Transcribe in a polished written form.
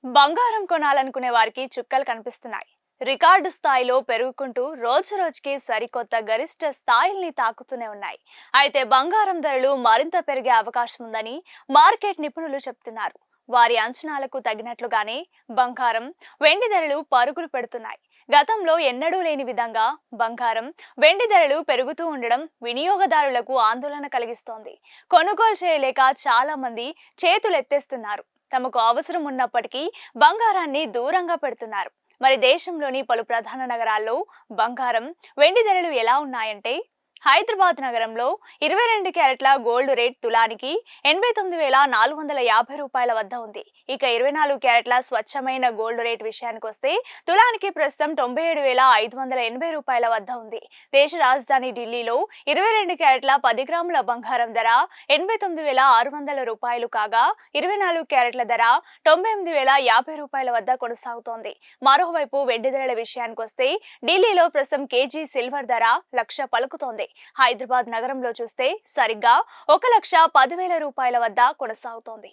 బంగారం కొనాలనుకునే వారికి చుక్కలు కనిపిస్తున్నాయి. రికార్డు స్థాయిలో పెరుగుకుంటూ రోజు రోజుకి సరికొత్త గరిష్ట స్థాయిల్ని తాకుతూనే ఉన్నాయి. అయితే బంగారం ధరలు మరింత పెరిగే అవకాశం ఉందని మార్కెట్ నిపుణులు చెప్తున్నారు. వారి అంచనాలకు తగినట్లుగానే బంగారం, వెండి ధరలు పరుగులు పెడుతున్నాయి. గతంలో ఎన్నడూ లేని విధంగా బంగారం, వెండి ధరలు పెరుగుతూ ఉండడం వినియోగదారులకు ఆందోళన కలిగిస్తోంది. కొనుగోలు చేయలేక చాలా మంది చేతులెత్తేస్తున్నారు. తమకు అవసరం ఉన్నప్పటికీ బంగారాన్ని దూరంగా పెడుతున్నారు. మరి దేశంలోని పలు ప్రధాన నగరాల్లో బంగారం, వెండి ధరలు ఎలా ఉన్నాయంటే, హైదరాబాద్ నగరంలో 22 క్యారెట్ల గోల్డ్ రేట్ తులానికి 89,450 రూపాయల వద్ద ఉంది. ఇక 24 క్యారెట్ల స్వచ్ఛమైన గోల్డ్ రేట్ విషయానికి వస్తే తులానికి ప్రస్తుతం 97,580 రూపాయల వద్ద ఉంది. దేశ రాజధాని ఢిల్లీలో 22 క్యారెట్ల 10 గ్రాముల బంగారం ధర 89,600 రూపాయలు కాగా 24 క్యారెట్ల ధర 98,050 రూపాయల వద్ద కొనసాగుతోంది. మరోవైపు వెండి ధరల విషయానికి వస్తే ఢిల్లీలో ప్రస్తుతం కేజీ సిల్వర్ ధర 1,00,000 పలుకుతోంది. హైదరాబాద్ నగరంలో చూస్తే సరిగ్గా 1,10,000 రూపాయల వద్ద కొనసాగుతోంది.